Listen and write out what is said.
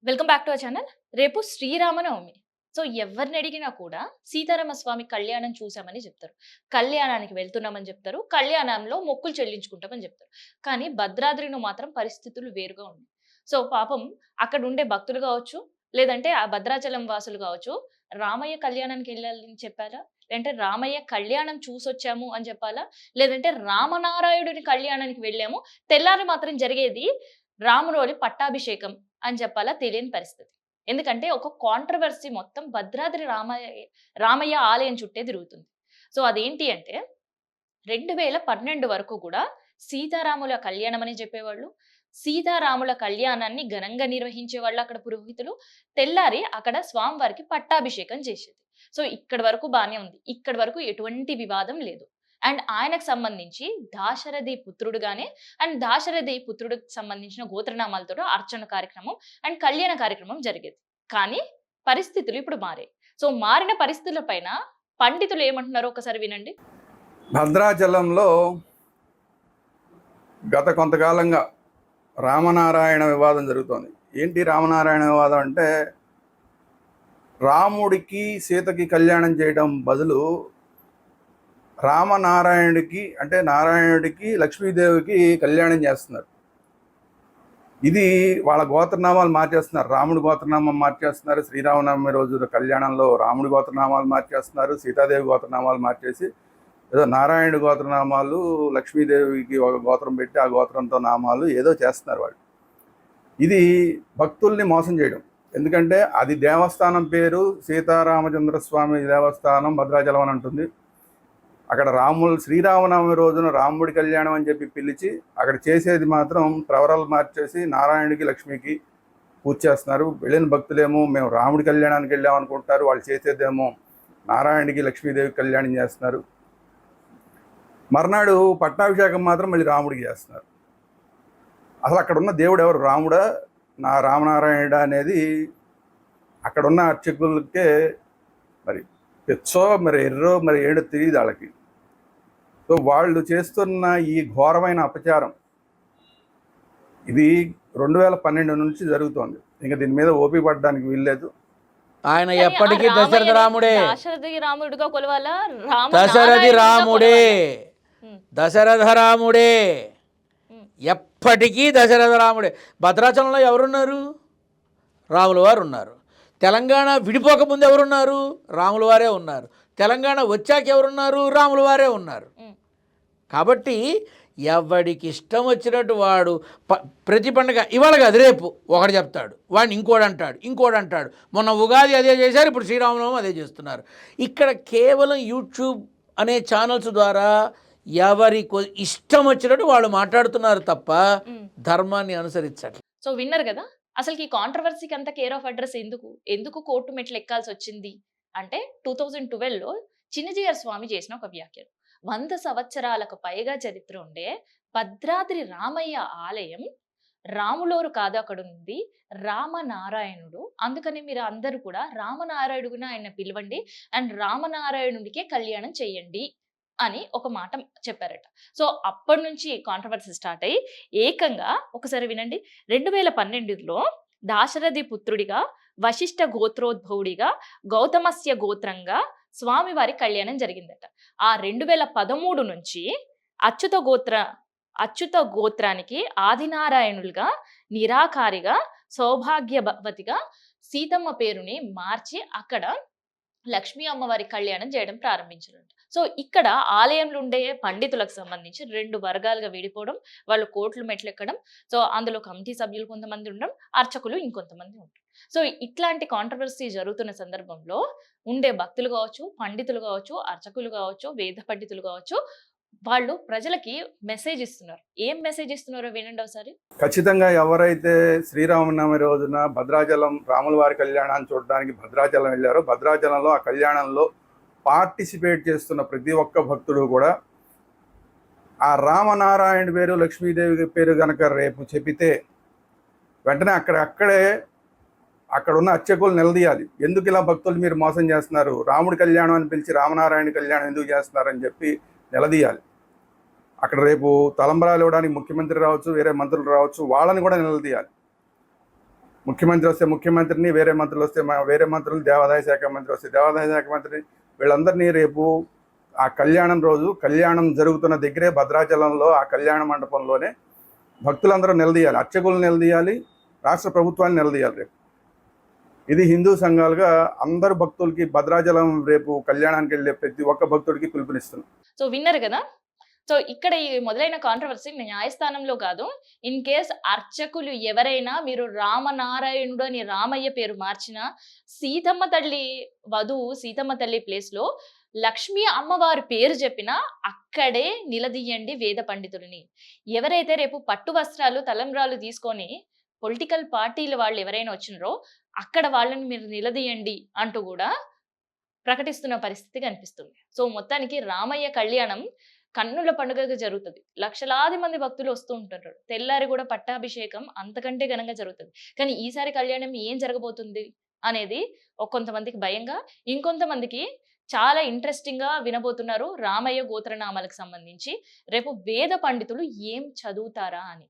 Welcome back to our channel. రేపు Sri Rama Navami. So ఎవరిని అడిగినా కూడా సీతారామ స్వామి కళ్యాణం చూసామని చెప్తారు. కళ్యాణానికి వెళ్తున్నామని చెప్తారు. కళ్యాణంలో మొక్కులు చెల్లించుకుంటామని చెప్తారు. కానీ భద్రాద్రిలో మాత్రం పరిస్థితులు వేరుగా ఉన్నాయి. సో పాపం అక్కడ ఉండే భక్తులు కావచ్చు, లేదంటే ఆ భద్రాచలం వాసులు కావచ్చు, రామయ్య కళ్యాణానికి వెళ్ళాలని చెప్పారా? లేదంటే రామయ్య కళ్యాణం చూసొచ్చాము అని చెప్పాలా? లేదంటే రామనారాయణుడి కళ్యాణానికి వెళ్ళాము. తెల్లారి మాత్రం జరిగేది రాములోని పట్టాభిషేకం అని చెప్పాలా తెలియని పరిస్థితి. ఎందుకంటే ఒక కాంట్రోవర్సీ మొత్తం భద్రాద్రి రామయ్య ఆలయం చుట్టే తిరుగుతుంది. సో అదేంటి అంటే 2012 వరకు కూడా సీతారాముల కళ్యాణం అని చెప్పేవాళ్ళు. సీతారాముల కళ్యాణాన్ని ఘనంగా నిర్వహించేవాళ్ళు అక్కడ పురోహితులు. తెల్లారి అక్కడ స్వామివారికి పట్టాభిషేకం చేసేది. సో ఇక్కడి వరకు బానే ఉంది. ఇక్కడి వరకు ఎటువంటి వివాదం లేదు. అండ్ ఆయనకు సంబంధించి దాశరథి పుత్రుడుగానే అండ్ దాశరథి పుత్రుడికి సంబంధించిన గోత్రనామాలతో అర్చన కార్యక్రమం అండ్ కళ్యాణ కార్యక్రమం జరిగేది. కానీ పరిస్థితులు ఇప్పుడు మారాయి. సో మారిన పరిస్థితుల పైన పండితులు ఏమంటున్నారో ఒకసారి వినండి. భద్రాచలంలో గత కొంతకాలంగా రామనారాయణ వివాదం జరుగుతోంది. ఏంటి రామనారాయణ వివాదం అంటే, రాముడికి సీతకి కళ్యాణం చేయడం బదులు రామనారాయణుడికి అంటే నారాయణుడికి లక్ష్మీదేవికి కళ్యాణం చేస్తున్నారు. ఇది వాళ్ళ గోత్రనామాలు మార్చేస్తున్నారు. రాముడి గోత్రనామం మార్చేస్తున్నారు. శ్రీరామనవమి రోజు కళ్యాణంలో రాముడి గోత్రనామాలు మార్చేస్తున్నారు. సీతాదేవి గోత్రనామాలు మార్చేసి ఏదో నారాయణుడి గోత్రనామాలు లక్ష్మీదేవికి ఒక గోత్రం పెట్టి ఆ గోత్రంతో నామాలు ఏదో చేస్తున్నారు వాళ్ళు. ఇది భక్తుల్ని మోసం చేయడం. ఎందుకంటే అది దేవస్థానం పేరు సీతారామచంద్రస్వామి దేవస్థానం భద్రాచలం అని ఉంటుంది. అక్కడ శ్రీరామనవమి రోజున రాముడి కళ్యాణం అని చెప్పి పిలిచి అక్కడ చేసేది మాత్రం ప్రవరాలు మార్చేసి నారాయణుడికి లక్ష్మికి పూజ చేస్తున్నారు. వెళ్ళిన భక్తులేమో మేము రాముడి కళ్యాణానికి వెళ్ళామనుకుంటారు. వాళ్ళు చేసేదేమో నారాయణుడికి లక్ష్మీదేవికి కళ్యాణం చేస్తున్నారు. మర్నాడు పట్టాభిషేకం మాత్రం మళ్ళీ రాముడికి చేస్తున్నారు. అసలు అక్కడ ఉన్న దేవుడు ఎవరు? రాముడా రామనారాయణుడా అనేది అక్కడున్న అర్చకులకే మరి తెచ్చో మరి ఎర్రో మరి ఏడో తెలియదు వాళ్ళకి. సో వాళ్ళు చేస్తున్న ఈ ఘోరమైన అపచారం ఇది 2012 నుంచి జరుగుతోంది. ఇంకా దీని మీద ఓపి పడడానికి వీల్లేదు. ఆయన ఎప్పటికీ దశరథ రాముడే, దశరథి రాముడిగా కొలవాలా? దశరథి రాముడే, దశరథ రాముడే, ఎప్పటికీ దశరథ రాముడే. భద్రాచలంలో ఎవరున్నారు? రాముల వారు ఉన్నారు. తెలంగాణ విడిపోకముందు ఎవరున్నారు? రాముల వారే ఉన్నారు. తెలంగాణ వచ్చాక ఎవరున్నారు? రాముల వారే ఉన్నారు. కాబట్టి ఎవడికి ఇష్టం వచ్చినట్టు వాడు ప్రతి పండుగ ఇవాళ కాదు రేపు ఒకటి చెప్తాడు, వాడిని ఇంకోటి అంటాడు. మొన్న ఉగాది అదే చేశారు, ఇప్పుడు శ్రీరామనవమి అదే చేస్తున్నారు. ఇక్కడ కేవలం యూట్యూబ్ అనే ఛానల్స్ ద్వారా ఎవరికి ఇష్టం వచ్చినట్టు వాళ్ళు మాట్లాడుతున్నారు తప్ప ధర్మాన్ని అనుసరించట్లేదు. సో విన్నారు కదా, అసలు ఈ కాంట్రవర్సీకి అంత కేర్ ఆఫ్ అడ్రస్ ఎందుకు కోర్టు మెట్లు ఎక్కాల్సి వచ్చింది అంటే 2012లో చిన్నజీయర్ స్వామి చేసిన ఒక వ్యాఖ్యలు. 100 సంవత్సరాలకు పైగా చరిత్ర ఉండే భద్రాద్రి రామయ్య ఆలయం రాములోరు కాదు అక్కడ ఉంది రామనారాయణుడు. అందుకని మీరు అందరూ కూడా రామనారాయణుడిని ఆయన పిలవండి అండ్ రామనారాయణుడికే కళ్యాణం చెయ్యండి అని ఒక మాట చెప్పారట. సో అప్పటి నుంచి కాంట్రవర్సీ స్టార్ట్ అయ్యి ఏకంగా ఒకసారి వినండి. 2012లో దాశరథి పుత్రుడిగా వశిష్ఠ గోత్రోద్భవుడిగా గౌతమస్య గోత్రంగా స్వామివారి కళ్యాణం జరిగిందట. ఆ 2013 నుంచి అచ్యుత గోత్రానికి ఆదినారాయణులుగా నిరాకారిగా సౌభాగ్యవతిగా సీతమ్మ పేరుని మార్చి అక్కడ లక్ష్మీ అమ్మవారి కళ్యాణం చేయడం ప్రారంభించారంట. సో ఇక్కడ ఆలయంలో ఉండే పండితులకు సంబంధించి 2 వర్గాలుగా విడిపోవడం, వాళ్ళు కోర్టులు మెట్లెక్కడం. సో అందులో కమిటీ సభ్యులు కొంతమంది ఉండడం, అర్చకులు ఇంకొంతమంది ఉంటారు. సో ఇట్లాంటి కాంట్రవర్సీ జరుగుతున్న సందర్భంలో ఉండే భక్తులు కావచ్చు, పండితులు కావచ్చు, అర్చకులు కావచ్చు, వేద పండితులు కావచ్చు, వాళ్ళు ప్రజలకి మెసేజ్ ఇస్తున్నారు. ఏం మెసేజ్ ఇస్తున్నారో వినండి ఒకసారి. ఖచ్చితంగా ఎవరైతే శ్రీరామనవమి రోజున భద్రాచలం రాముల వారి కళ్యాణాన్ని చూడడానికి భద్రాచలం వెళ్ళారో, భద్రాచలంలో ఆ కళ్యాణంలో పార్టిసిపేట్ చేస్తున్న ప్రతి ఒక్క భక్తుడు కూడా ఆ రామనారాయణ పేరు లక్ష్మీదేవి పేరు కనుక రేపు చెబితే వెంటనే అక్కడున్న అర్చకులు నిలదీయాలి. ఎందుకు ఇలా భక్తులు మీరు మోసం చేస్తున్నారు? రాముడి కళ్యాణం అని పిలిచి రామనారాయణ కళ్యాణం ఎందుకు చేస్తున్నారని చెప్పి నిలదీయాలి. అక్కడ రేపు తలంబరాలు ఇవ్వడానికి ముఖ్యమంత్రి రావచ్చు, వేరే మంత్రులు రావచ్చు, వాళ్ళని కూడా నిలదీయాలి. ముఖ్యమంత్రి వస్తే ముఖ్యమంత్రిని, వేరే మంత్రులు వస్తే వేరే మంత్రులు, దేవాదాయ శాఖ మంత్రి వస్తే దేవాదాయ శాఖ మంత్రి, వీళ్ళందరినీ రేపు ఆ కళ్యాణం రోజు కళ్యాణం జరుగుతున్న దగ్గరే భద్రాచలంలో ఆ కళ్యాణ మండపంలోనే భక్తులందరూ నిలదీయాలి, అర్చకులు నిలదీయాలి, రాష్ట్ర ప్రభుత్వాన్ని నిలదీయాలి. రేపు ఇది హిందూ సంఘాలుగా అందరు భక్తులకి భద్రాచలం రేపు కళ్యాణానికి వెళ్ళే ప్రతి ఒక్క భక్తుడికి పిలుపునిస్తున్నాం. సో విన్నారు కదా. సో ఇక్కడ ఈ మొదలైన కాంట్రవర్సీ న్యాయస్థానంలో కాదు. ఇన్ కేస్ అర్చకులు ఎవరైనా మీరు రామనారాయణుడు అని రామయ్య పేరు మార్చినా, సీతమ్మ తల్లి వధువు సీతమ్మ తల్లి ప్లేస్ లో లక్ష్మీ అమ్మవారి పేరు చెప్పినా అక్కడే నిలదీయండి వేద పండితులని. ఎవరైతే రేపు పట్టు వస్త్రాలు తలంబ్రాలు తీసుకొని పొలిటికల్ పార్టీల వాళ్ళు ఎవరైనా వచ్చినారో అక్కడ వాళ్ళని మీరు నిలదీయండి అంటూ కూడా ప్రకటిస్తున్న పరిస్థితి కనిపిస్తుంది. సో మొత్తానికి రామయ్య కళ్యాణం కన్నుల పండుగగా జరుగుతుంది. లక్షలాది మంది భక్తులు వస్తూ ఉంటారు. తెల్లారి కూడా పట్టాభిషేకం అంతకంటే ఘనంగా జరుగుతుంది. కానీ ఈసారి కళ్యాణం ఏం జరగబోతుంది అనేది కొంతమందికి భయంగా, ఇంకొంతమందికి చాలా ఇంట్రెస్టింగ్ గా వినబోతున్నారు రామయ్య గోత్రనామాలకు సంబంధించి రేపు వేద పండితులు ఏం చదువుతారా అని.